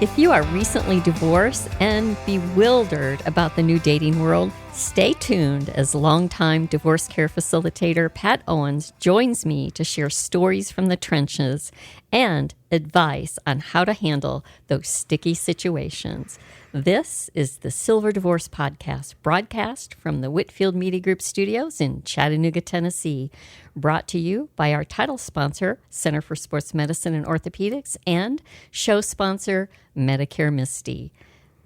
If you are recently divorced and bewildered about the new dating world, stay tuned as longtime divorce care facilitator Pat Owens joins me to share stories from the trenches and advice on how to handle those sticky situations. This is the Silver Divorce Podcast, broadcast from the Whitfield Media Group studios in Chattanooga, Tennessee, brought to you by our title sponsor, Center for Sports Medicine and Orthopedics, and show sponsor, Medicare Misty.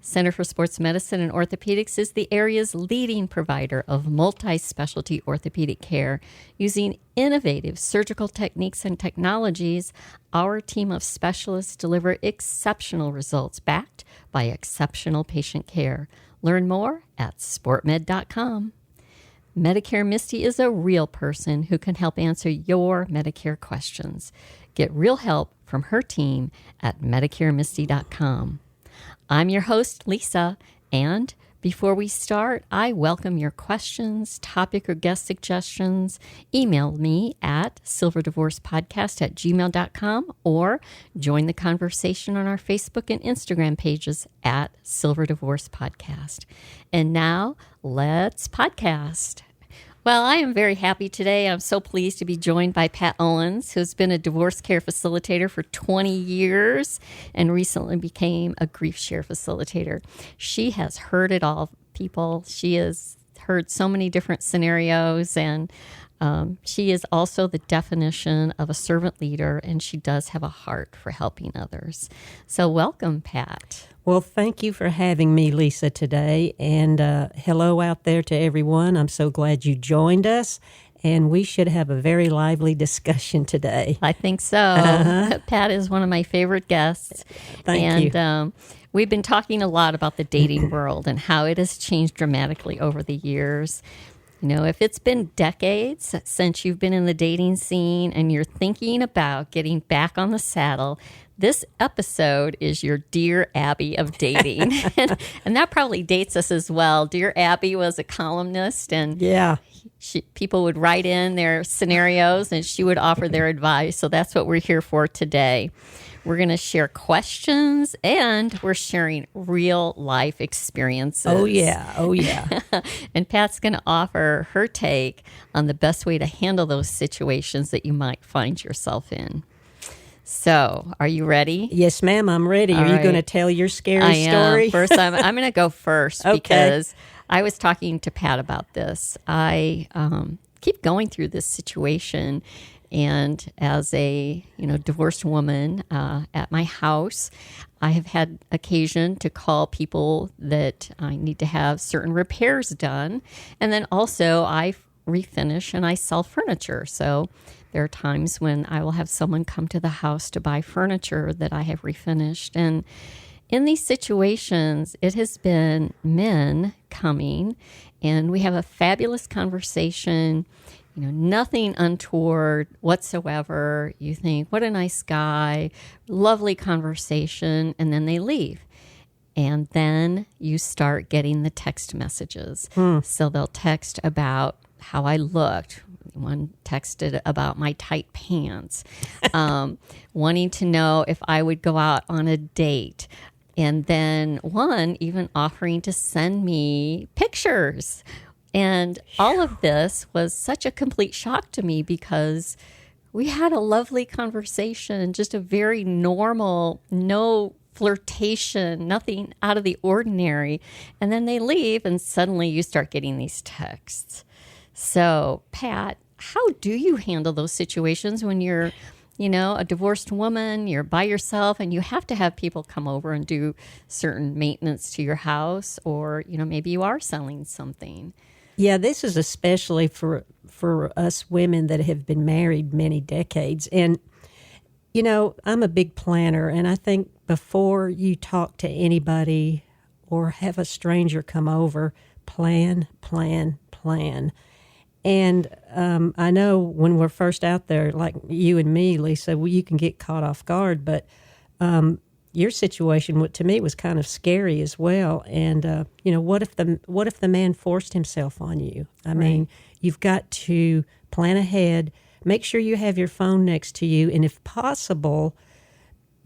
Center for Sports Medicine and Orthopedics is the area's leading provider of multi-specialty orthopedic care. Using innovative surgical techniques and technologies, our team of specialists deliver exceptional results backed by exceptional patient care. Learn more at sportmed.com. Medicare Misty is a real person who can help answer your Medicare questions. Get real help from her team at medicaremisty.com. I'm your host, Lisa, and before we start, I welcome your questions, topic, or guest suggestions. Email me at silverdivorcepodcast@gmail.com or join the conversation on our Facebook and Instagram pages at Silver Divorce Podcast. And now, let's podcast. Well, I am very happy today. I'm so pleased to be joined by Pat Owens, who's been a divorce care facilitator for 20 years and recently became a grief share facilitator. She has heard it all, people. She has heard so many different scenarios, and she is also the definition of a servant leader, and she does have a heart for helping others. So welcome, Pat. Well, thank you for having me, Lisa, today. And hello out there to everyone. I'm so glad you joined us. And we should have a very lively discussion today. I think so. Pat is one of my favorite guests. Thank you. And we've been talking a lot about the dating world and how it has changed dramatically over the years. You know, if it's been decades since you've been in the dating scene and you're thinking about getting back on the saddle, this episode is your Dear Abby of dating. and that probably dates us as well. Dear Abby was a columnist, and people would write in their scenarios and she would offer their advice. So that's what we're here for today. We're going to share questions, and we're sharing real life experiences. Oh, yeah. And Pat's going to offer her take on the best way to handle those situations that you might find yourself in. So, are you ready? Yes, ma'am, I'm ready. Are you going to tell your scary story? First, I'm going to go first because I was talking to Pat about this. I keep going through this situation. And as a divorced woman at my house, I have had occasion to call people that I need to have certain repairs done. And then also I refinish and I sell furniture. So there are times when I will have someone come to the house to buy furniture that I have refinished. And in these situations, it has been men coming, and we have a fabulous conversation. Nothing untoward whatsoever. You think, what a nice guy, lovely conversation, and then they leave. And then you start getting the text messages. So they'll text about how I looked. One texted about my tight pants, wanting to know if I would go out on a date. And then one even offering to send me pictures. And all of this was such a complete shock to me because we had a lovely conversation, just a very normal, no flirtation, nothing out of the ordinary. And then they leave and suddenly you start getting these texts. So, Pat, how do you handle those situations when you're, a divorced woman, you're by yourself, and you have to have people come over and do certain maintenance to your house, or, maybe you are selling something? Yeah, this is especially for us women that have been married many decades. And, I'm a big planner, and I think before you talk to anybody or have a stranger come over, plan. And I know when we're first out there, like you and me, Lisa, you can get caught off guard, but your situation, to me, was kind of scary as well. And what if the man forced himself on you? I mean, you've got to plan ahead, make sure you have your phone next to you, and if possible,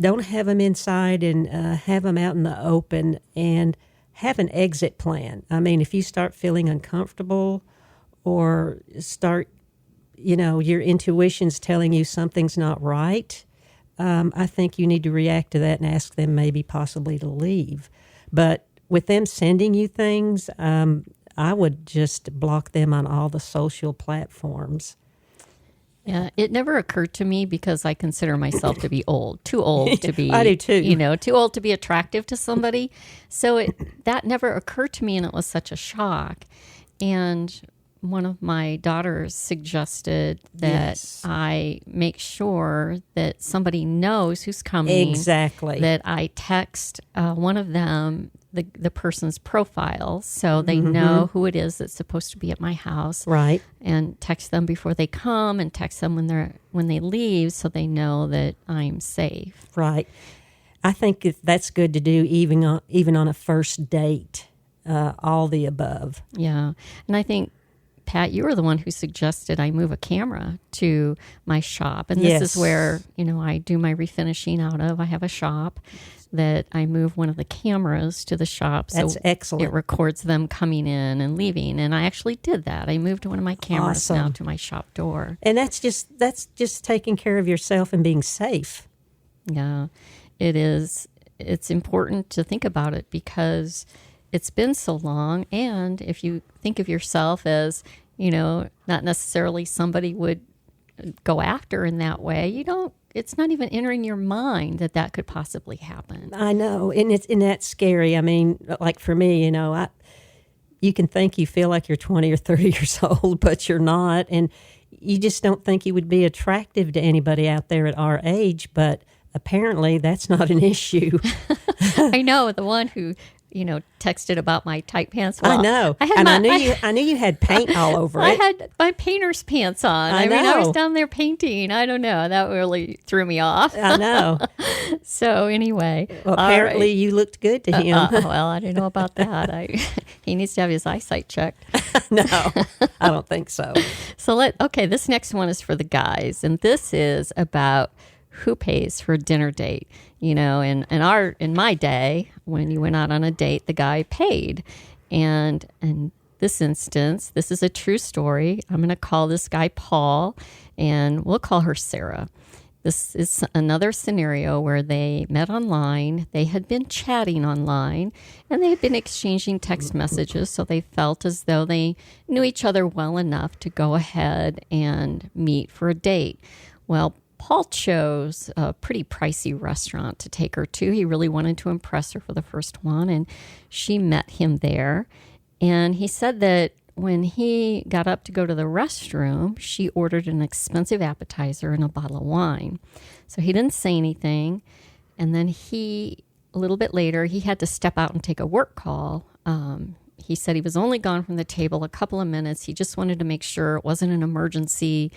don't have them inside, and have them out in the open, and have an exit plan. I mean, if you start feeling uncomfortable or start, your intuition's telling you something's not right, I think you need to react to that and ask them maybe possibly to leave. But with them sending you things, I would just block them on all the social platforms. Yeah, it never occurred to me because I consider myself to be too old to be. I do too. Too old to be attractive to somebody. So that never occurred to me, and it was such a shock. And one of my daughters suggested that I make sure that somebody knows who's coming. Exactly. That I text one of them the person's profile so they know who it is that's supposed to be at my house. Right. And text them before they come, and text them when they leave so they know that I'm safe. Right. I think that's good to do even on a first date, all the above. Yeah. And I think, Pat, you were the one who suggested I move a camera to my shop. And this is where, I do my refinishing out of. I have a shop that I move one of the cameras to the shop. That's excellent. It records them coming in and leaving. And I actually did that. I moved one of my cameras now to my shop door. And that's just taking care of yourself and being safe. Yeah, it is. It's important to think about it because it's been so long. And if you think of yourself as, not necessarily somebody would go after in that way, it's not even entering your mind that could possibly happen. I know. And that's scary. I mean, like for me, you can think you feel like you're 20 or 30 years old, but you're not. And you just don't think you would be attractive to anybody out there at our age. But apparently that's not an issue. I know. The one who texted about my tight pants. Well, I know. I knew you had paint all over it. I had my painter's pants on. I mean, I was down there painting. I don't know. That really threw me off. I know. So anyway. Well, apparently you looked good to him. Well, I don't know about that. He needs to have his eyesight checked. No, I don't think so. So this next one is for the guys. And this is about who pays for a dinner date. In my day, when you went out on a date, the guy paid. And in this instance, this is a true story. I'm going to call this guy Paul, and we'll call her Sarah. This is another scenario where they met online. They had been chatting online, and they had been exchanging text messages, so they felt as though they knew each other well enough to go ahead and meet for a date. Well, Paul chose a pretty pricey restaurant to take her to. He really wanted to impress her for the first one, and she met him there. And he said that when he got up to go to the restroom, she ordered an expensive appetizer and a bottle of wine. So he didn't say anything. And then a little bit later, he had to step out and take a work call. He said he was only gone from the table a couple of minutes. He just wanted to make sure it wasn't an emergency,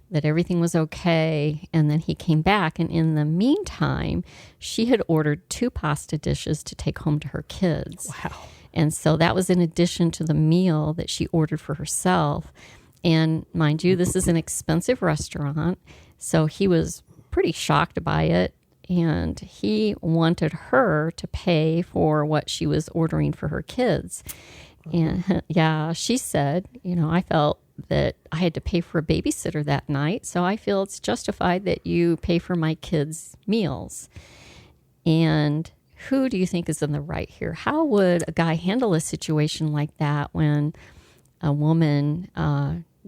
that everything was okay. And then he came back. And in the meantime, she had ordered 2 pasta dishes to take home to her kids. Wow. And so that was in addition to the meal that she ordered for herself. And mind you, this is an expensive restaurant. So he was pretty shocked by it. And he wanted her to pay for what she was ordering for her kids. And she said, I felt that I had to pay for a babysitter that night, so I feel it's justified that you pay for my kids' meals. And who do you think is in the right here? How would a guy handle a situation like that when a woman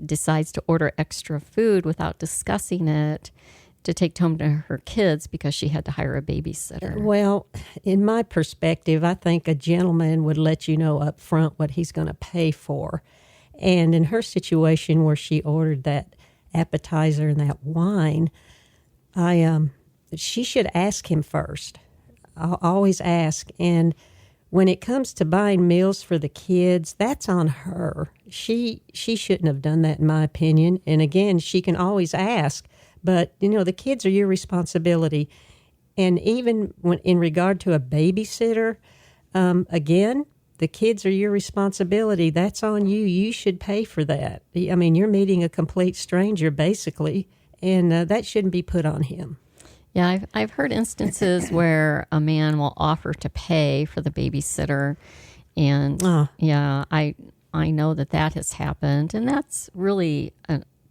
decides to order extra food without discussing it to take home to her kids because she had to hire a babysitter? Well, in my perspective, I think a gentleman would let you know up front what he's going to pay for. And in her situation where she ordered that appetizer and that wine, she should ask him first. I'll always ask. And when it comes to buying meals for the kids, that's on her. She shouldn't have done that, in my opinion. And again, she can always ask. But, the kids are your responsibility. And even when in regard to a babysitter, again, the kids are your responsibility. That's on you. You should pay for that. I mean, you're meeting a complete stranger, basically, and that shouldn't be put on him. Yeah, I've heard instances where a man will offer to pay for the babysitter, and yeah, I know that has happened, and that's really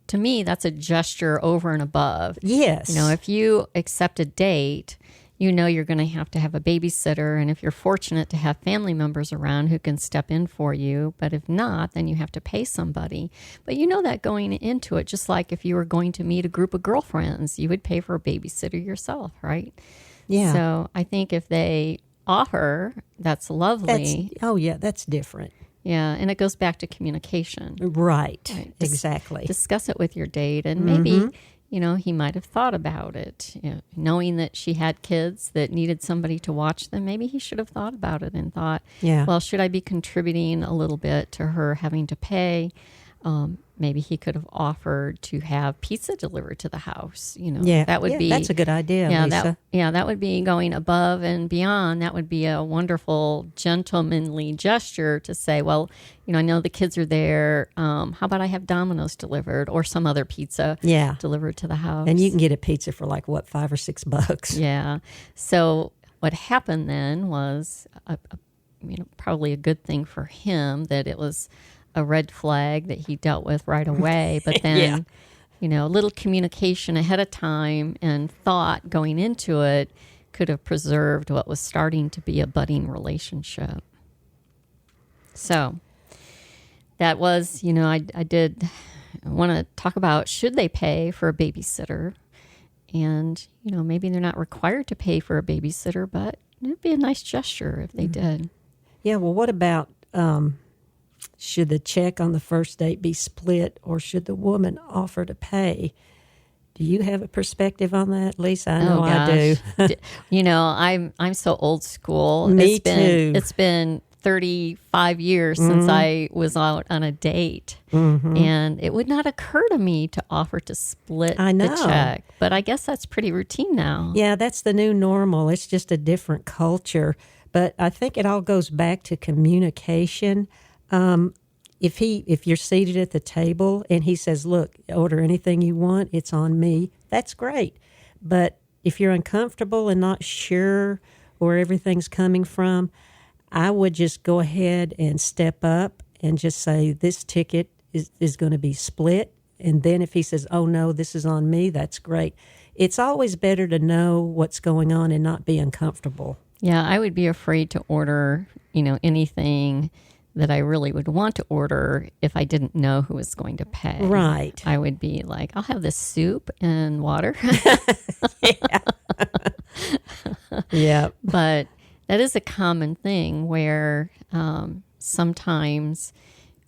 to me that's a gesture over and above. Yes, if you accept a date, you're going to have a babysitter, and if you're fortunate to have family members around who can step in for you, but if not, then you have to pay somebody. But that going into it, just like if you were going to meet a group of girlfriends, you would pay for a babysitter yourself, right? Yeah. So I think if they offer, that's lovely. That's different. Yeah, and it goes back to communication. Right. Exactly. Discuss it with your date, and maybe he might have thought about it. Knowing that she had kids that needed somebody to watch them, maybe he should have thought about it and thought, well, should I be contributing a little bit to her having to pay? Maybe he could have offered to have pizza delivered to the house. That would be... That's a good idea, Lisa. That would be going above and beyond. That would be a wonderful, gentlemanly gesture to say, well, I know the kids are there. How about I have Domino's delivered or some other pizza delivered to the house? And you can get a pizza for like, what, $5 or $6? Yeah. So what happened then was probably a good thing for him that it was a red flag that he dealt with right away. But then, a little communication ahead of time and thought going into it could have preserved what was starting to be a budding relationship. So that was, I did want to talk about, should they pay for a babysitter? And, maybe they're not required to pay for a babysitter, but it'd be a nice gesture if they did. Yeah, well, what about... should the check on the first date be split, or should the woman offer to pay? Do you have a perspective on that, Lisa? I know I do. I'm so old school. Me too. It's been 35 years since I was out on a date, and it would not occur to me to offer to split the check. But I guess that's pretty routine now. Yeah, that's the new normal. It's just a different culture. But I think it all goes back to communication. If you're seated at the table and he says, look, order anything you want, it's on me, that's great. But if you're uncomfortable and not sure where everything's coming from, I would just go ahead and step up and just say, this ticket is going to be split. And then if he says, oh, no, this is on me, that's great. It's always better to know what's going on and not be uncomfortable. Yeah, I would be afraid to order, anything that I really would want to order if I didn't know who was going to pay. Right. I would be like, I'll have this soup and water. Yeah. But that is a common thing where sometimes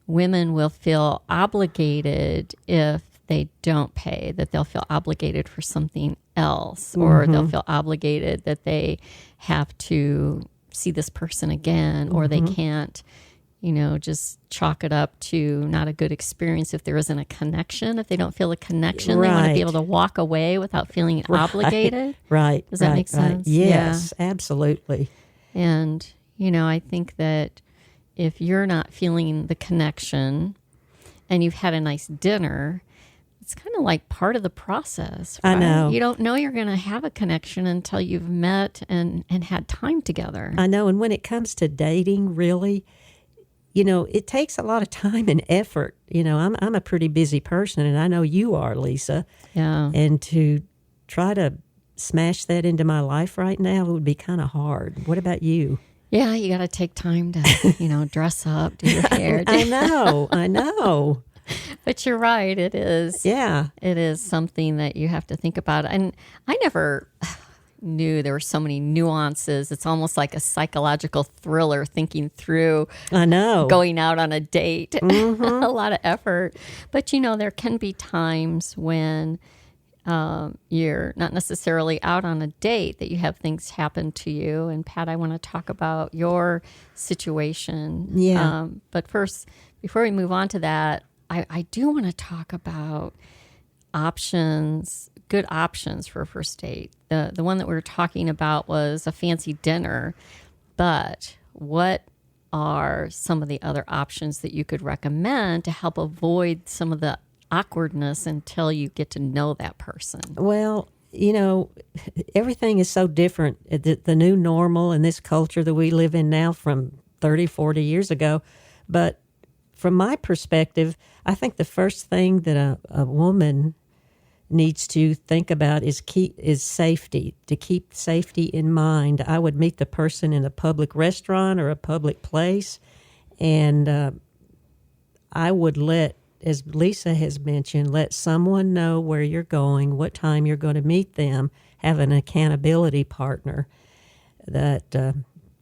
women will feel obligated if they don't pay, that they'll feel obligated for something else, or they'll feel obligated that they have to see this person again, or they can't, just chalk it up to not a good experience if there isn't a connection. If they don't feel a connection, they want to be able to walk away without feeling obligated. Right. Does that make sense? Yes, absolutely. And, I think that if you're not feeling the connection and you've had a nice dinner, it's kind of like part of the process. Right? I know. You don't know you're going to have a connection until you've met and had time together. I know. And when it comes to dating, really, it takes a lot of time and effort. I'm a pretty busy person, and I know you are, Lisa. Yeah. And to try to smash that into my life right now would be kind of hard. What about you? Yeah, you got to take time to, dress up, do your hair. I know. But you're right. It is. Yeah. It is something that you have to think about. And I never knew there were so many nuances. It's almost like a psychological thriller thinking through. I know. Going out on a date. A lot of effort. But, there can be times when you're not necessarily out on a date, that you have things happen to you. And Pat, I want to talk about your situation. Yeah. But first, before we move on to that, I do want to talk about good options for a first date. The one that we were talking about was a fancy dinner, but what are some of the other options that you could recommend to help avoid some of the awkwardness until you get to know that person? Well, everything is so different. The new normal in this culture that we live in now from 30, 40 years ago. But from my perspective, I think the first thing that a woman needs to think about is safety, to keep safety in mind. I would meet the person in a public restaurant or a public place, and I would as Lisa has mentioned, let someone know where you're going, what time you're going to meet them, have an accountability partner that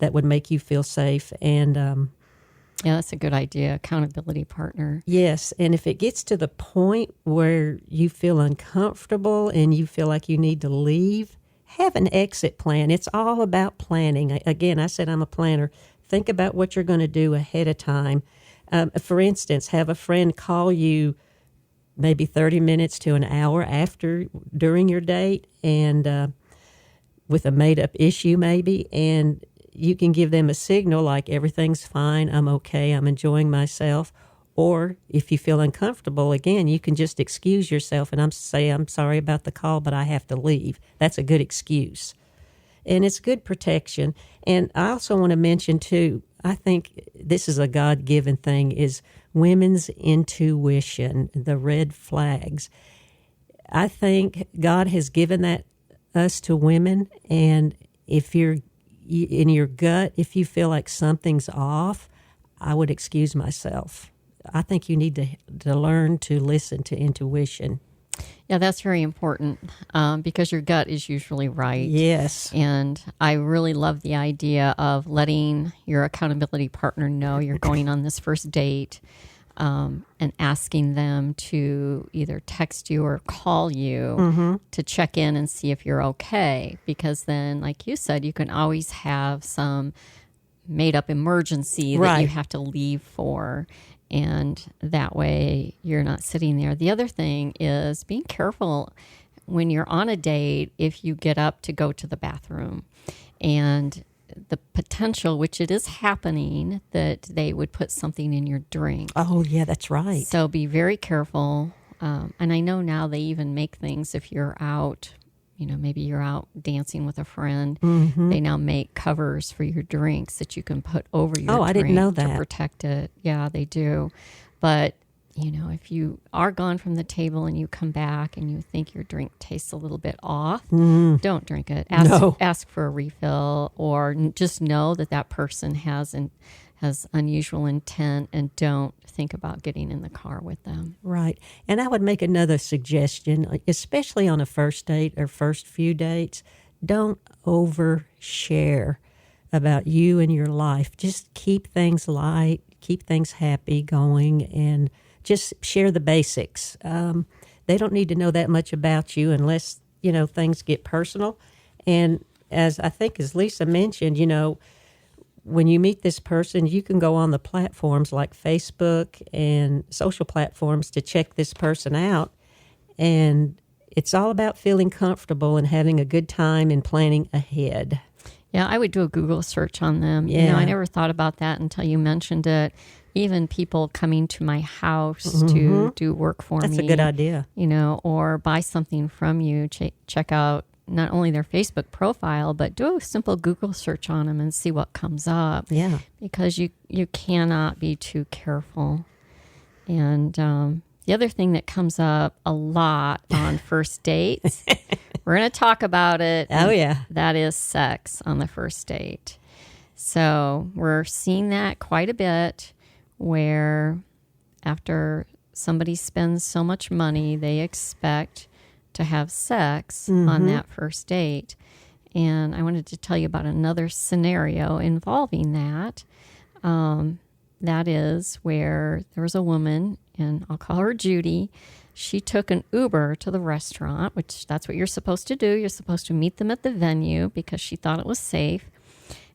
would make you feel safe. And yeah, that's a good idea. Accountability partner. yes, and if it gets to the point where you feel uncomfortable and you feel like you need to leave, have an exit plan. It's all about planning. Again, I said I'm a planner. Think about what you're going to do ahead of time. For instance, have a friend call you maybe 30 minutes to an hour during your date, and with a made-up issue maybe, and you can give them a signal like everything's fine, I'm okay, I'm enjoying myself. Or if you feel uncomfortable, again, you can just excuse yourself and say, I'm sorry about the call, but I have to leave. That's a good excuse. And it's good protection. And I also want to mention, too, I think this is a God-given thing, is women's intuition, the red flags. I think God has given that us to women, and if you're in your gut, if you feel like something's off, I would excuse myself. I think you need to learn to listen to intuition. Yeah, that's very important because your gut is usually right. Yes. And I really love the idea of letting your accountability partner know you're going on this first date, and asking them to either text you or call you to check in and see if you're okay. Because then, like you said, you can always have some made-up emergency that you have to leave for. And that way you're not sitting there. The other thing is being careful when you're on a date if you get up to go to the bathroom. And the potential, which it is happening, that they would put something in your drink. Oh, yeah, that's right. So be very careful. And I know now they even make things if you're out, maybe you're out dancing with a friend. They now make covers for your drinks that you can put over your drink. I didn't know that. To protect it. Yeah, they do. But, if you are gone from the table and you come back and you think your drink tastes a little bit off, don't drink it. Ask for a refill, or just know that person has unusual intent, and don't think about getting in the car with them. Right. And I would make another suggestion, especially on a first date or first few dates. Don't overshare about you and your life. Just keep things light, keep things happy going, and just share the basics. They don't need to know that much about you unless, things get personal. And as Lisa mentioned, when you meet this person, you can go on the platforms like Facebook and social platforms to check this person out. And it's all about feeling comfortable and having a good time and planning ahead. Yeah, I would do a Google search on them. Yeah. I never thought about that until you mentioned it. Even people coming to my house to do work for me. That's a good idea. Or buy something from you. Check out not only their Facebook profile, but do a simple Google search on them and see what comes up. Yeah. Because you cannot be too careful. And the other thing that comes up a lot on first dates, we're going to talk about it. Oh, yeah. That is sex on the first date. So we're seeing that quite a bit, where after somebody spends so much money, they expect to have sex on that first date. And I wanted to tell you about another scenario involving that. That is where there was a woman, and I'll call her Judy. She took an Uber to the restaurant, which that's what you're supposed to do. You're supposed to meet them at the venue because she thought it was safe.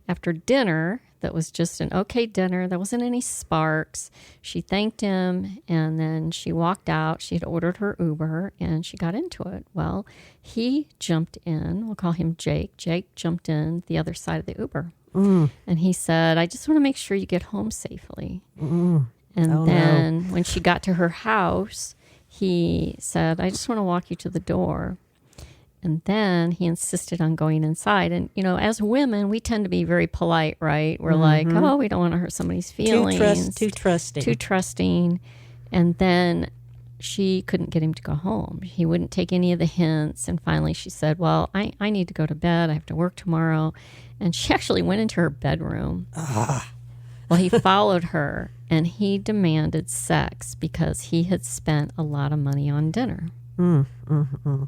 After dinner, that was just an okay dinner. There wasn't any sparks. She thanked him, and then she walked out. She had ordered her Uber, and she got into it. Well, he jumped in. We'll call him Jake. Jake jumped in the other side of the Uber. And he said, I just want to make sure you get home safely. And then when she got to her house, he said, I just want to walk you to the door. And then he insisted on going inside. And, as women, we tend to be very polite, right? We're like, oh, we don't want to hurt somebody's feelings. Too trusting. Too trusting. And then she couldn't get him to go home. He wouldn't take any of the hints. And finally she said, well, I need to go to bed. I have to work tomorrow. And she actually went into her bedroom. Well, he followed her, and he demanded sex because he had spent a lot of money on dinner.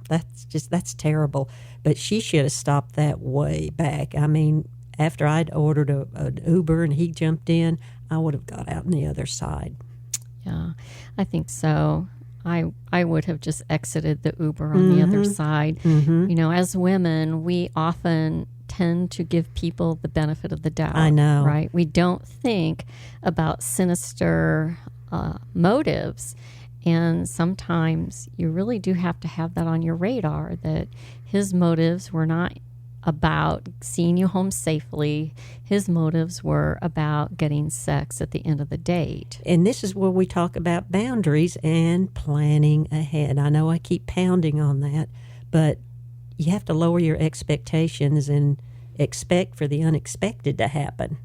That's terrible. But she should have stopped that way back. I mean, after I'd ordered an Uber and he jumped in, I would have got out on the other side. Yeah, I think so. I would have just exited the Uber on the other side. As women, we often tend to give people the benefit of the doubt. I know. Right? We don't think about sinister motives. And sometimes you really do have to have that on your radar, that his motives were not about seeing you home safely. His motives were about getting sex at the end of the date. And this is where we talk about boundaries and planning ahead. I know I keep pounding on that, but you have to lower your expectations and expect for the unexpected to happen.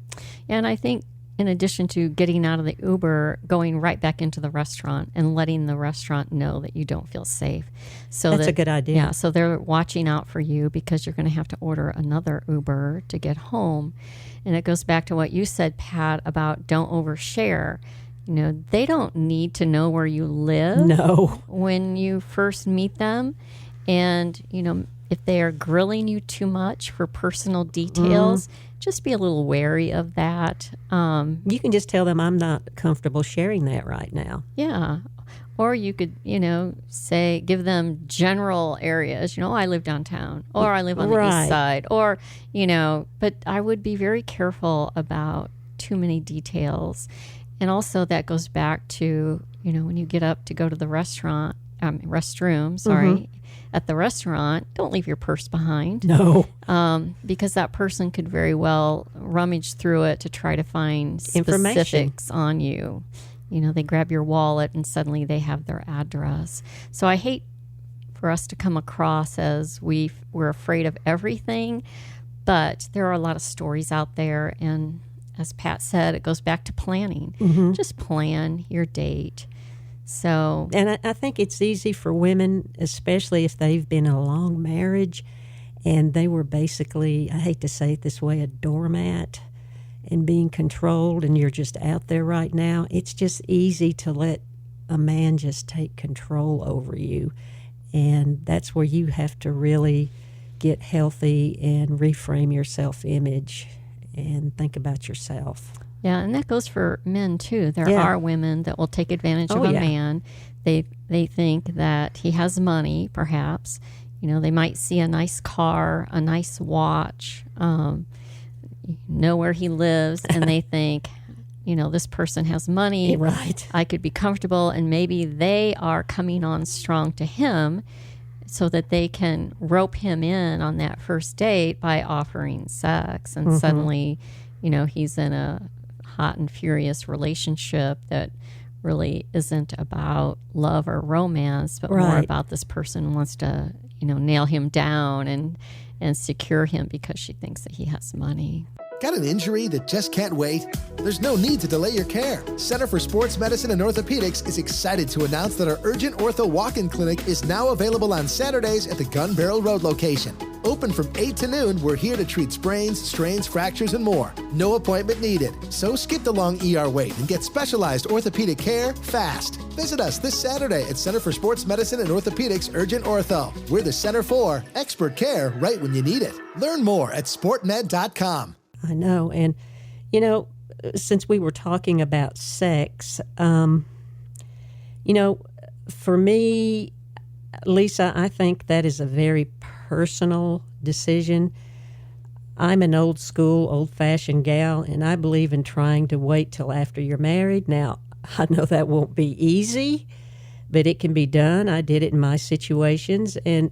And I think in addition to getting out of the Uber, going right back into the restaurant and letting the restaurant know that you don't feel safe. So that's a good idea. Yeah, so they're watching out for you because you're going to have to order another Uber to get home. And it goes back to what you said, Pat, about don't overshare. They don't need to know where you live. No. When you first meet them. And, if they are grilling you too much for personal details, just be a little wary of that. You can just tell them I'm not comfortable sharing that right now. Yeah. Or you could, say, give them general areas. I live downtown, or I live on the east side, or, but I would be very careful about too many details. And also that goes back to, when you get up to go to the restroom, at the restaurant, don't leave your purse behind. No. Because that person could very well rummage through it to try to find specifics on you. They grab your wallet and suddenly they have their address. So I hate for us to come across as we're afraid of everything, but there are a lot of stories out there. And as Pat said, it goes back to planning. Just plan your date. So, and I think it's easy for women, especially if they've been in a long marriage and they were basically, I hate to say it this way, a doormat and being controlled, and you're just out there right now. It's just easy to let a man just take control over you. And that's where you have to really get healthy and reframe your self-image and think about yourself. Yeah, and that goes for men, too. There are women that will take advantage of a man. They think that he has money, perhaps. They might see a nice car, a nice watch, know where he lives, and they think, this person has money. Right. I could be comfortable, and maybe they are coming on strong to him so that they can rope him in on that first date by offering sex. And suddenly, he's in a hot and furious relationship that really isn't about love or romance, but more about this person wants to, nail him down and secure him because she thinks that he has money. Got an injury that just can't wait? There's no need to delay your care. Center for Sports Medicine and Orthopedics is excited to announce that our Urgent Ortho Walk-In Clinic is now available on Saturdays at the Gun Barrel Road location. Open from 8 to noon, we're here to treat sprains, strains, fractures, and more. No appointment needed. So skip the long ER wait and get specialized orthopedic care fast. Visit us this Saturday at Center for Sports Medicine and Orthopedics Urgent Ortho. We're the center for expert care right when you need it. Learn more at sportmed.com. I know. And, since we were talking about sex, for me, Lisa, I think that is a very personal decision. I'm an old school, old-fashioned gal, and I believe in trying to wait till after you're married. Now, I know that won't be easy, but it can be done. I did it in my situations, and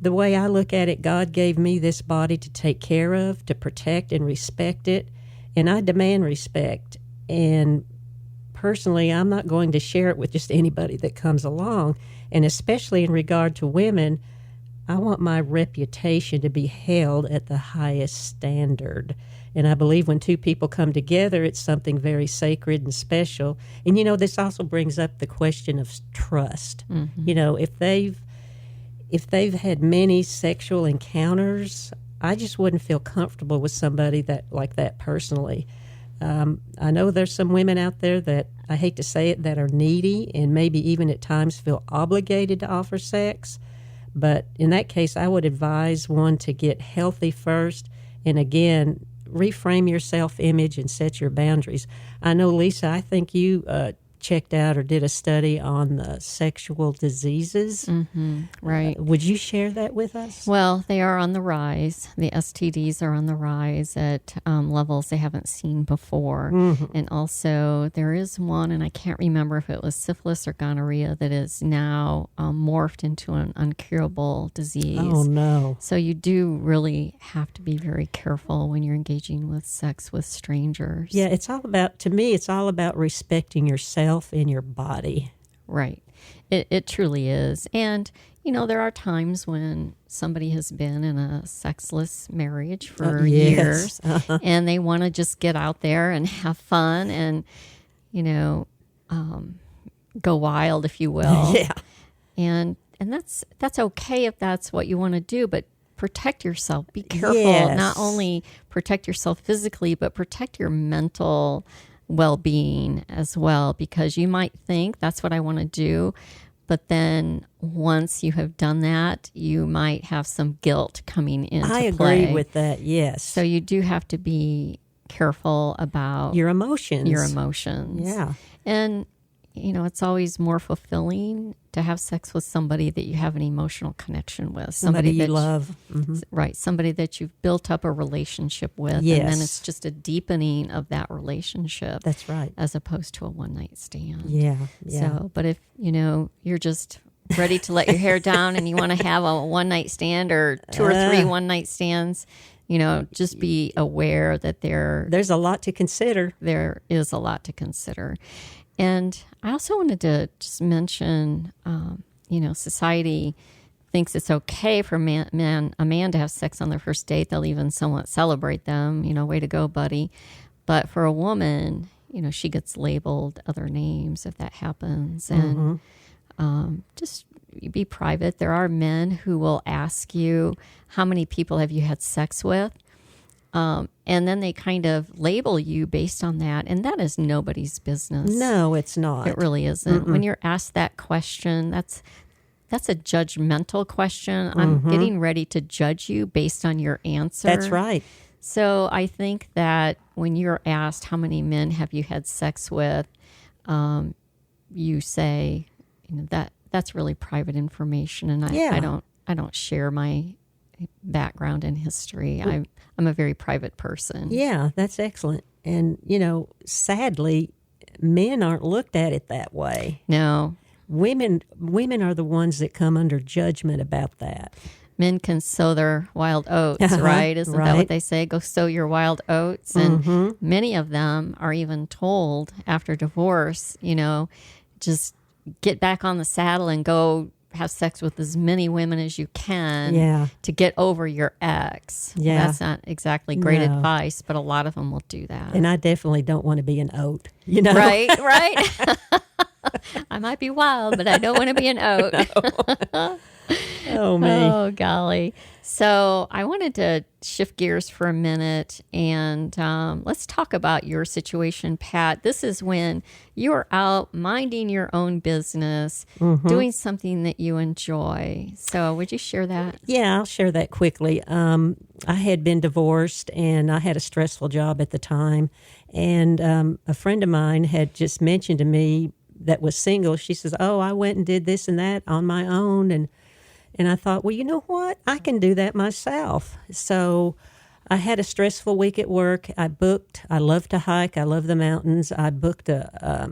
the way I look at it, God gave me this body to take care of, to protect and respect it, and I demand respect. And personally, I'm not going to share it with just anybody that comes along, and especially in regard to women, I want my reputation to be held at the highest standard. And I believe when two people come together, it's something very sacred and special. And, this also brings up the question of trust. Mm-hmm. If they've had many sexual encounters, I just wouldn't feel comfortable with somebody that like that personally. I know there's some women out there that, I hate to say it, that are needy and maybe even at times feel obligated to offer sex. But in that case, I would advise one to get healthy first, and again, reframe your self-image and set your boundaries. I know, Lisa, I think you checked out or did a study on the sexual diseases. Mm-hmm, right. Would you share that with us? Well, they are on the rise. The STDs are on the rise at levels they haven't seen before. Mm-hmm. And also there is one, and I can't remember if it was syphilis or gonorrhea, that is now morphed into an uncurable disease. Oh, no. So you do really have to be very careful when you're engaging with sex with strangers. Yeah, to me, it's all about respecting yourself in your body. Right. It truly is. And, there are times when somebody has been in a sexless marriage for years and they want to just get out there and have fun and, go wild, if you will. Yeah. And that's okay if that's what you want to do, but protect yourself. Be careful. Yes. Not only protect yourself physically, but protect your mental well-being as well, because you might think that's what I want to do, but then once you have done that, you might have some guilt coming into play. I agree with that, yes. So you do have to be careful about your emotions. Yeah. And, it's always more fulfilling to have sex with somebody that you have an emotional connection with. Somebody you love. Mm-hmm. Right. Somebody that you've built up a relationship with. Yes. And then it's just a deepening of that relationship. That's right. As opposed to a one-night stand. Yeah. So, but if, you're just ready to let your hair down and you want to have a one-night stand or two or three one-night stands, just be aware that there's a lot to consider. There is a lot to consider. And I also wanted to just mention, society thinks it's okay for a man to have sex on their first date. They'll even somewhat celebrate them, way to go, buddy. But for a woman, she gets labeled other names if that happens. And just be private. There are men who will ask you, how many people have you had sex with? And then they kind of label you based on that. And that is nobody's business. No, it's not. It really isn't. Mm-mm. When you're asked that question, that's a judgmental question. Mm-hmm. I'm getting ready to judge you based on your answer. That's right. So I think that when you're asked how many men have you had sex with, you say, that's really private information. And I don't share my background and history. I'm a very private person. Yeah, that's excellent. And, sadly, men aren't looked at it that way. No. Women are the ones that come under judgment about that. Men can sow their wild oats, right? Isn't that what they say? Go sow your wild oats. And many of them are even told after divorce, just get back on the saddle and go have sex with as many women as you can to get over your ex. Yeah. That's not exactly great advice, but a lot of them will do that. And I definitely don't want to be an oat, Right. I might be wild, but I don't want to be an oat. No. Oh, me. Oh, golly. So I wanted to shift gears for a minute and let's talk about your situation, Pat. This is when you're out minding your own business, doing something that you enjoy. So would you share that? Yeah, I'll share that quickly. I had been divorced and I had a stressful job at the time. And a friend of mine had just mentioned to me that was single. She says, I went and did this and that on my own. And I thought, well, you know what? I can do that myself. So I had a stressful week at work. I love to hike. I love the mountains. I booked a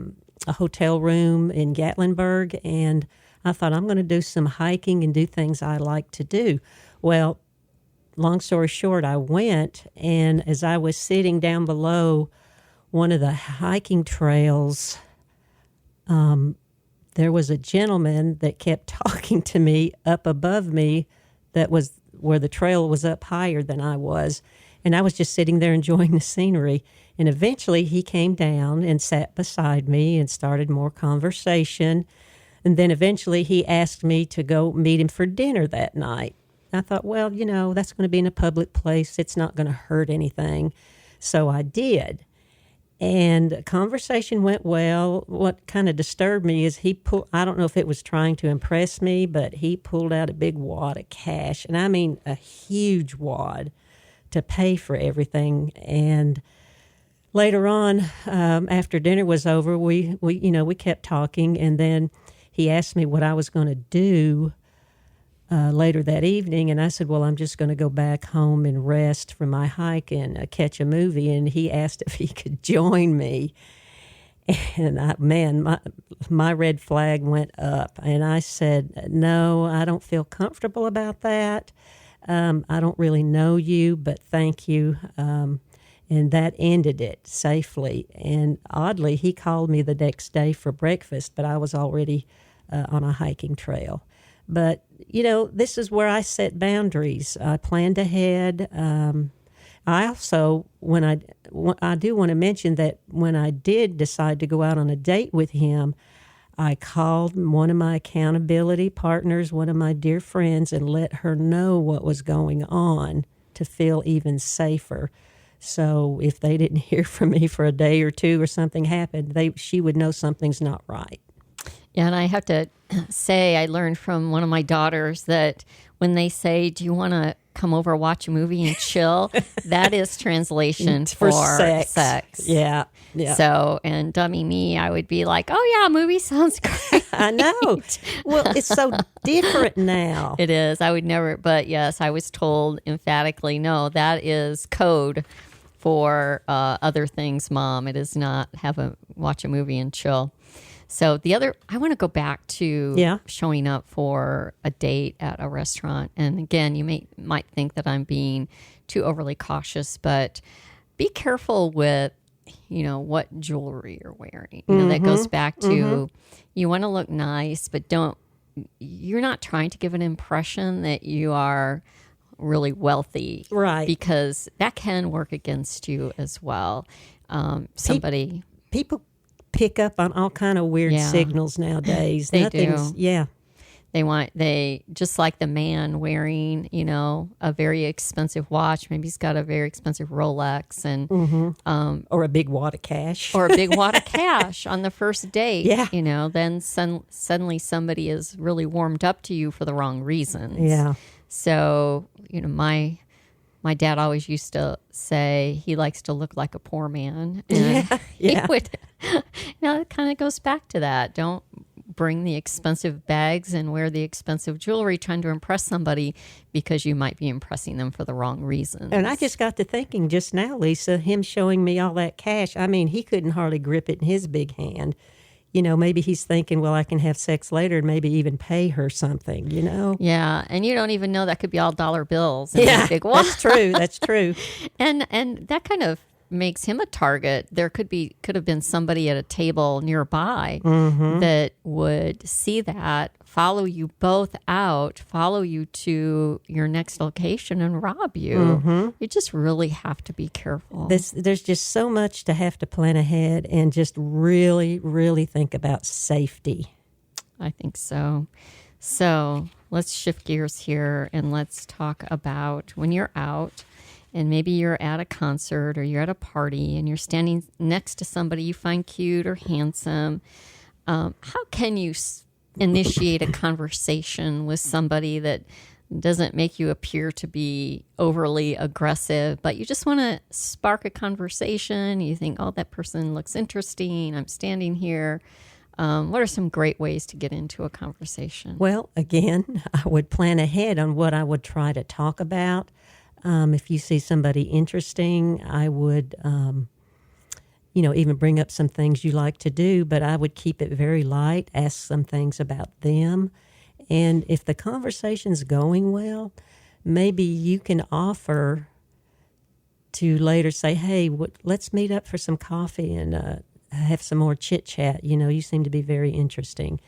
hotel room in Gatlinburg, and I thought I'm going to do some hiking and do things I like to do. Well, long story short, I went, and as I was sitting down below one of the hiking trails, there was a gentleman that kept talking to me up above me that was where the trail was up higher than I was. And I was just sitting there enjoying the scenery. And eventually he came down and sat beside me and started more conversation. And then eventually he asked me to go meet him for dinner that night. I thought, well, that's going to be in a public place. It's not going to hurt anything. So I did. And the conversation went well. What kind of disturbed me is I don't know if it was trying to impress me, but he pulled out a big wad of cash. And I mean a huge wad to pay for everything. And later on, after dinner was over, we kept talking. And then he asked me what I was going to do later that evening, and I said, well, I'm just going to go back home and rest from my hike and catch a movie. And he asked if he could join me. And my red flag went up. And I said, no, I don't feel comfortable about that. I don't really know you, but thank you. And that ended it safely. And oddly, he called me the next day for breakfast, but I was already on a hiking trail. But, this is where I set boundaries. I planned ahead. I also, I do want to mention that when I did decide to go out on a date with him, I called one of my accountability partners, one of my dear friends, and let her know what was going on to feel even safer. So if they didn't hear from me for a day or two or something happened, she would know something's not right. Yeah, and I have to say, I learned from one of my daughters that when they say, do you want to come over, watch a movie and chill, that is translation for sex. Yeah. So, and dummy me, I would be like, oh yeah, movie sounds great. I know. Well, it's so different now. It is. I would never, but yes, I was told emphatically, no, that is code for other things, Mom. It is not watch a movie and chill. So I want to go back to showing up for a date at a restaurant. And again, you might think that I'm being too overly cautious, but be careful with, what jewelry you're wearing. That goes back to you want to look nice, but you're not trying to give an impression that you are really wealthy. Right. Because that can work against you as well. People pick up on all kind of weird signals nowadays. They do. Yeah. They just like the man wearing, a very expensive watch. Maybe he's got a very expensive Rolex and or a big wad of cash. Or a big wad of cash on the first date. Yeah. Then suddenly somebody is really warmed up to you for the wrong reasons. Yeah. So, my dad always used to say he likes to look like a poor man. And he would, it kind of goes back to that. Don't bring the expensive bags and wear the expensive jewelry trying to impress somebody because you might be impressing them for the wrong reasons. And I just got to thinking just now, Lisa, him showing me all that cash. I mean, he couldn't hardly grip it in his big hand. Maybe he's thinking, well, I can have sex later and maybe even pay her something, Yeah, and you don't even know that could be all dollar bills. Yeah, big that's true. That's true. And that kind of makes him a target. There could have been somebody at a table nearby that would see that, follow you both out, follow you to your next location and rob you. You just really have to be careful. There's just so much to have to plan ahead and just really, really think about safety. I think so. So let's shift gears here and let's talk about when you're out and maybe you're at a concert or you're at a party and you're standing next to somebody you find cute or handsome. How can you initiate a conversation with somebody that doesn't make you appear to be overly aggressive, but you just want to spark a conversation? You think, oh, that person looks interesting. I'm standing here. What are some great ways to get into a conversation? Well, again, I would plan ahead on what I would try to talk about. If you see somebody interesting, I would, even bring up some things you like to do, but I would keep it very light, ask some things about them. And if the conversation's going well, maybe you can offer to later say, hey, let's meet up for some coffee and have some more chit-chat. You seem to be very interesting.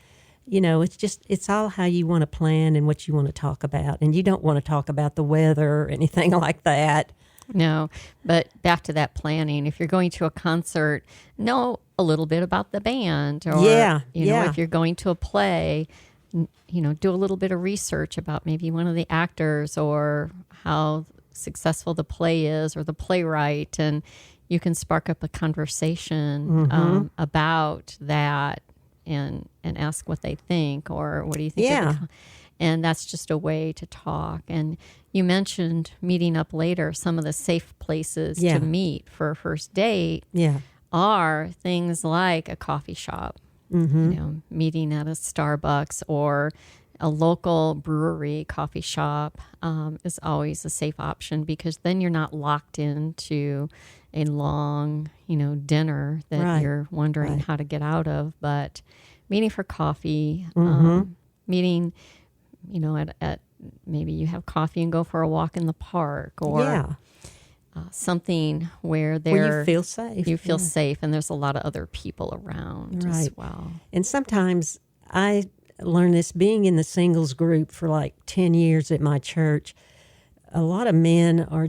it's all how you want to plan and what you want to talk about. And you don't want to talk about the weather or anything like that. No, but back to that planning. If you're going to a concert, know a little bit about the band. Or, if you're going to a play, do a little bit of research about maybe one of the actors or how successful the play is or the playwright. And you can spark up a conversation about that and ask what they think or what do you think? Yeah. And that's just a way to talk. And you mentioned meeting up later. Some of the safe places to meet for a first date are things like a coffee shop, meeting at a Starbucks or a local brewery coffee shop is always a safe option because then you're not locked into a long, dinner that you're wondering how to get out of. But meeting for coffee, meeting at maybe you have coffee and go for a walk in the park or something where you feel safe. You feel safe, and there's a lot of other people around as well. And sometimes I learned this being in the singles group for like 10 years at my church. A lot of men are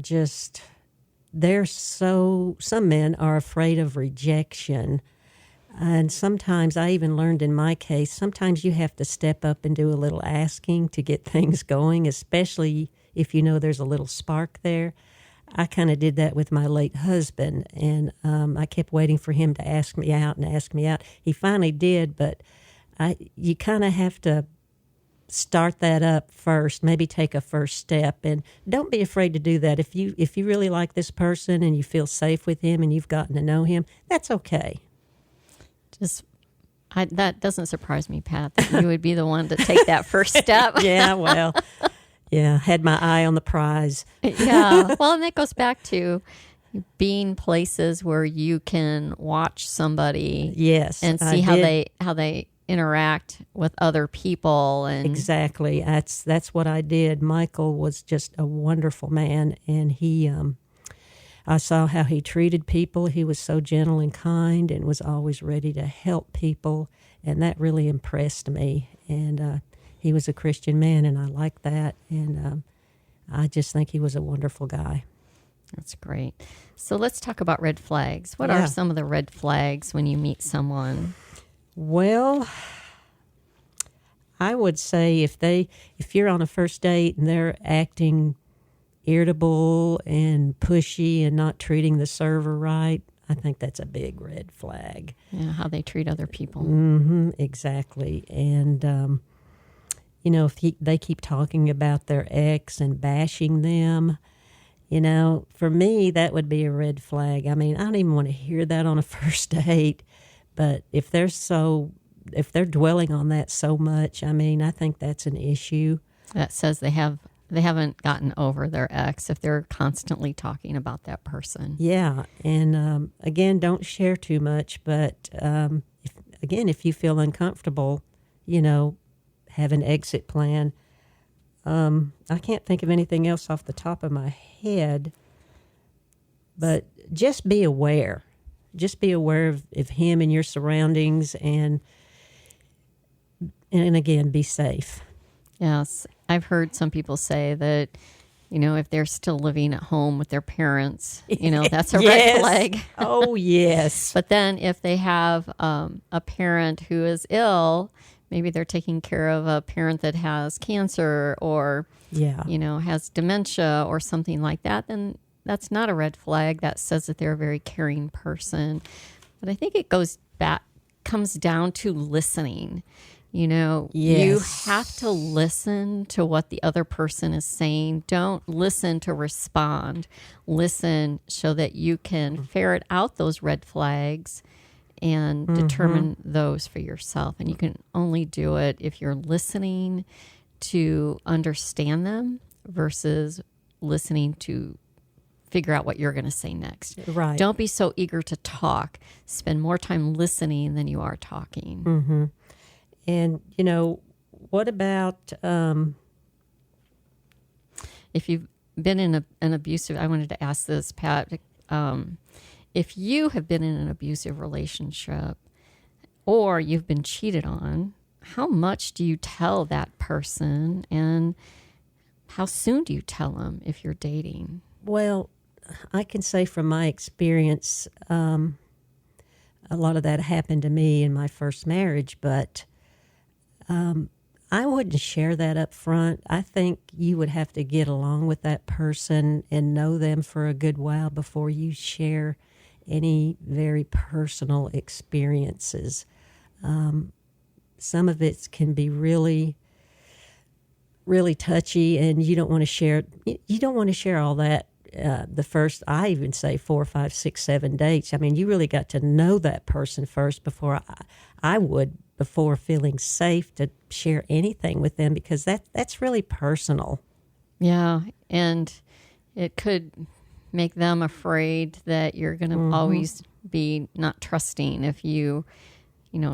some men are afraid of rejection. And sometimes I even learned in my case, sometimes you have to step up and do a little asking to get things going, especially if there's a little spark there. I kind of did that with my late husband, and I kept waiting for him to ask me out. He finally did, but you kind of have to start that up first, maybe take a first step, and don't be afraid to do that. If you really like this person and you feel safe with him and you've gotten to know him, that's okay. That doesn't surprise me, Pat, that you would be the one to take that first step. Had my eye on the prize. Well, and that goes back to being places where you can watch somebody, and see how they interact with other people. And exactly, that's what I did. Michael was just a wonderful man, and he. I saw how he treated people. He was so gentle and kind and was always ready to help people, and that really impressed me. And he was a Christian man, and I liked that, and I just think he was a wonderful guy. That's great. So let's talk about red flags. What are some of the red flags when you meet someone? Well, I would say if you're on a first date and they're acting irritable and pushy and not treating the server right, I think that's a big red flag. Yeah, how they treat other people. Exactly. And, if they keep talking about their ex and bashing them, for me, that would be a red flag. I mean, I don't even want to hear that on a first date, but if they're dwelling on that so much, I mean, I think that's an issue. That says they haven't gotten over their ex if they're constantly talking about that person. Yeah. And again, don't share too much. But if you feel uncomfortable, have an exit plan. I can't think of anything else off the top of my head. But just be aware. Just be aware of him and your surroundings. And again, be safe. Yes. I've heard some people say that, if they're still living at home with their parents, that's a red flag. Oh, yes. But then if they have a parent who is ill, maybe they're taking care of a parent that has cancer or, has dementia or something like that, then that's not a red flag. That says that they're a very caring person. But I think it comes down to listening. You have to listen to what the other person is saying. Don't listen to respond. Listen so that you can ferret out those red flags and determine those for yourself. And you can only do it if you're listening to understand them versus listening to figure out what you're going to say next. Right. Don't be so eager to talk. Spend more time listening than you are talking. Mm-hmm. And, what about... if you've been in an abusive... I wanted to ask this, Pat. If you have been in an abusive relationship or you've been cheated on, how much do you tell that person, and how soon do you tell them if you're dating? Well, I can say from my experience, a lot of that happened to me in my first marriage, but I wouldn't share that up front. I think you would have to get along with that person and know them for a good while before you share any very personal experiences. Some of it can be really, really touchy, and you don't want to share. You don't want to share all that. The first, I even say 4, 5, 6, 7 dates. I mean, you really got to know that person first before before feeling safe to share anything with them, because that's really personal. Yeah, and it could make them afraid that you're going to always be not trusting if you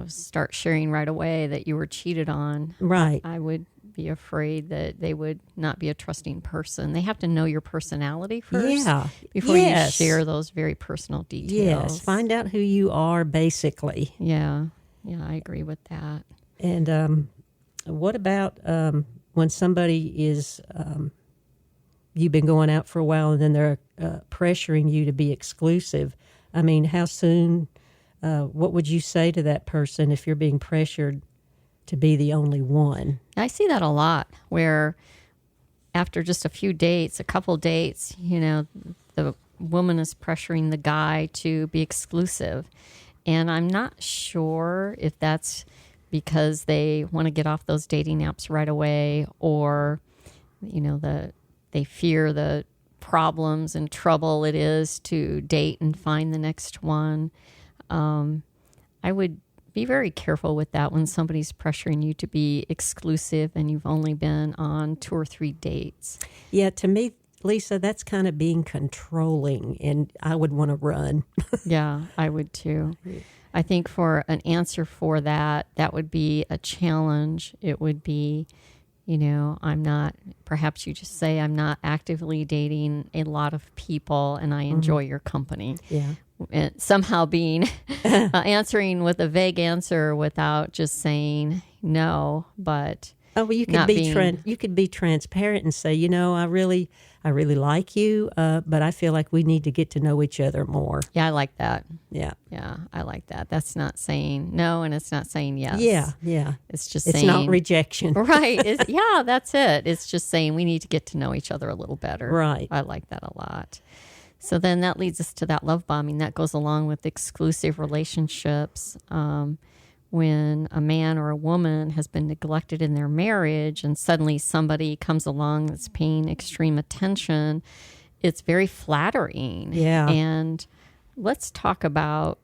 start sharing right away that you were cheated on. Right. I would be afraid that they would not be a trusting person. They have to know your personality first before you share those very personal details. Yes, find out who you are, basically. Yeah, I agree with that. And what about when somebody is, you've been going out for a while and then they're pressuring you to be exclusive? I mean, how soon, what would you say to that person if you're being pressured to be the only one? I see that a lot, where after just a couple dates, the woman is pressuring the guy to be exclusive. And I'm not sure if that's because they want to get off those dating apps right away, or, they fear the problems and trouble it is to date and find the next one. I would be very careful with that when somebody's pressuring you to be exclusive and you've only been on 2 or 3 dates. Yeah, to me, Lisa, that's kind of being controlling, and I would want to run. Yeah, I would too. I think for an answer for that would be a challenge. It would be, perhaps you just say, I'm not actively dating a lot of people and I enjoy your company. Yeah. And somehow being answering with a vague answer without just saying no, but well, you could you could be transparent and say, I really like you, but I feel like we need to get to know each other more. Yeah, I like that. Yeah, I like that. That's not saying no, and it's not saying yes. Yeah. It's just it's saying, not rejection, right? That's it. It's just saying we need to get to know each other a little better. Right. I like that a lot. So then that leads us to that love bombing that goes along with exclusive relationships. When a man or a woman has been neglected in their marriage and suddenly somebody comes along that's paying extreme attention, it's very flattering. Yeah. And let's talk about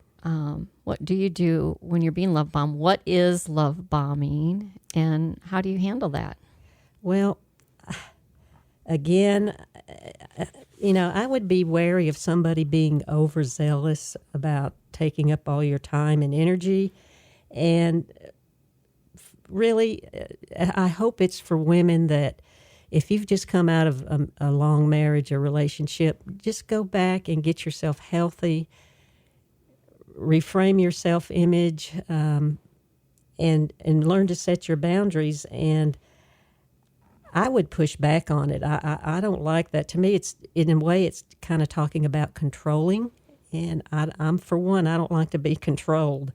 what do you do when you're being love bombed? What is love bombing, and how do you handle that? Well, again, I would be wary of somebody being overzealous about taking up all your time and energy. And really, I hope it's for women that if you've just come out of a long marriage or relationship, just go back and get yourself healthy, reframe your self-image, and learn to set your boundaries. And I would push back on it. I don't like that. To me, it's in a way, it's kind of talking about controlling. And I'm for one, I don't like to be controlled.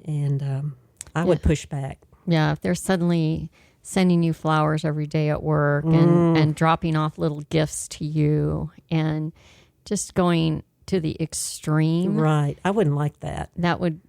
And I would push back. Yeah, if they're suddenly sending you flowers every day at work and dropping off little gifts to you and just going to the extreme. Right. I wouldn't like that. That would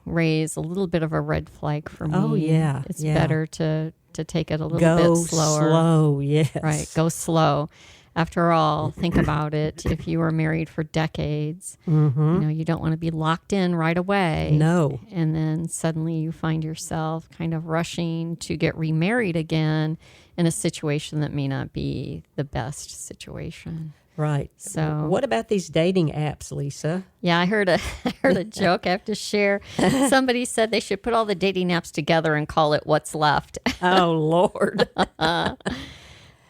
raise a little bit of a red flag for me. Oh, yeah. It's better to take it a little bit slower. Go slow, yes. Right, go slow. After all, think about it. If you were married for decades, you don't want to be locked in right away. No. And then suddenly you find yourself kind of rushing to get remarried again in a situation that may not be the best situation. Right. So, what about these dating apps, Lisa? Yeah, I heard a joke I have to share. Somebody said they should put all the dating apps together and call it What's Left. Oh, Lord. I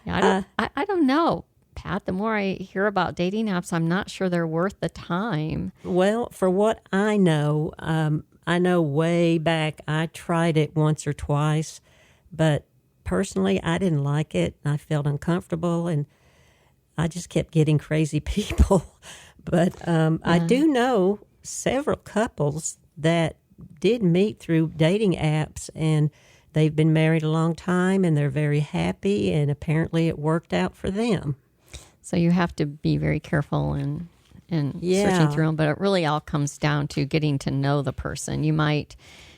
don't know, Pat. The more I hear about dating apps, I'm not sure they're worth the time. Well, for what I know, I know way back I tried it once or twice, but personally I didn't like it. I felt uncomfortable, and I just kept getting crazy people. But I do know several couples that did meet through dating apps, and they've been married a long time, and they're very happy, and apparently it worked out for them. So you have to be very careful in searching through them, but it really all comes down to getting to know the person. You might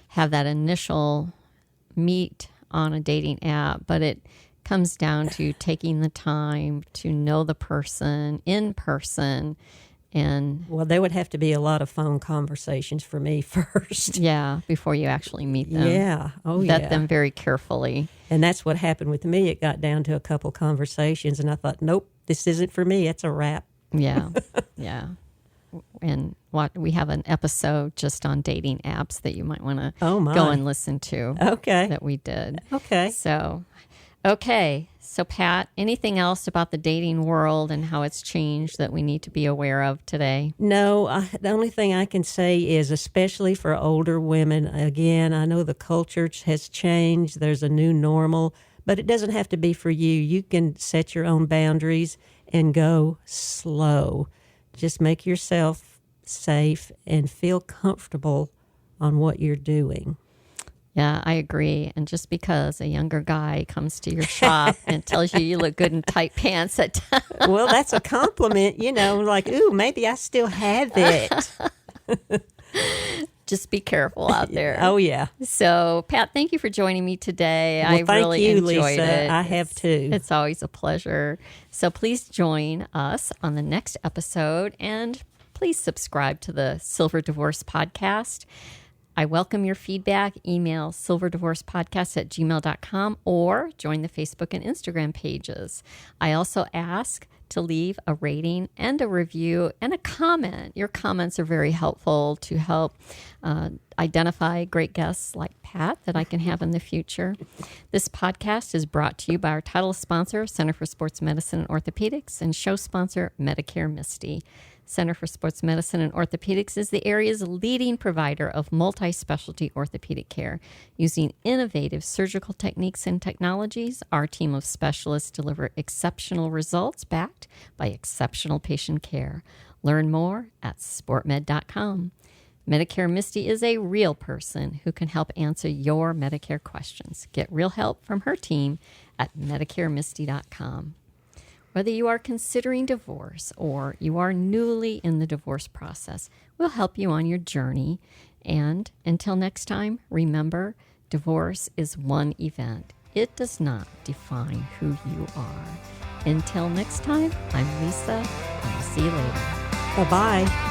have that initial meet on a dating app, but it comes down to taking the time to know the person in person. And well, there would have to be a lot of phone conversations for me first. Yeah, before you actually meet them. Yeah. Oh, yeah. Vet them very carefully. And that's what happened with me. It got down to a couple conversations, and I thought, nope, this isn't for me. It's a wrap. Yeah, yeah. And we have an episode just on dating apps that you might want to go and listen to. Okay. That we did. Okay. So Pat, anything else about the dating world and how it's changed that we need to be aware of today? No, the only thing I can say is, especially for older women, again, I know the culture has changed. There's a new normal, but it doesn't have to be for you. You can set your own boundaries and go slow. Just make yourself safe and feel comfortable on what you're doing. Yeah, I agree. And just because a younger guy comes to your shop and tells you look good in tight pants at times. Well, that's a compliment, like, ooh, maybe I still have it. Just be careful out there. Oh, yeah. So, Pat, thank you for joining me today. Well, I really enjoyed Lisa. it. I have too. It's always a pleasure. So please join us on the next episode, and please subscribe to the Silver Divorce Podcast. I welcome your feedback. Email silverdivorcepodcast@gmail.com or join the Facebook and Instagram pages. I also ask to leave a rating and a review and a comment. Your comments are very helpful to help identify great guests like Pat that I can have in the future. This podcast is brought to you by our title sponsor, Center for Sports Medicine and Orthopedics, and show sponsor, Medicare Misty. Center for Sports Medicine and Orthopedics is the area's leading provider of multi-specialty orthopedic care. Using innovative surgical techniques and technologies, our team of specialists deliver exceptional results backed by exceptional patient care. Learn more at sportmed.com. Medicare Misty is a real person who can help answer your Medicare questions. Get real help from her team at medicaremisty.com. Whether you are considering divorce or you are newly in the divorce process, we'll help you on your journey. And until next time, remember, divorce is one event. It does not define who you are. Until next time, I'm Lisa, and I'll see you later. Bye-bye.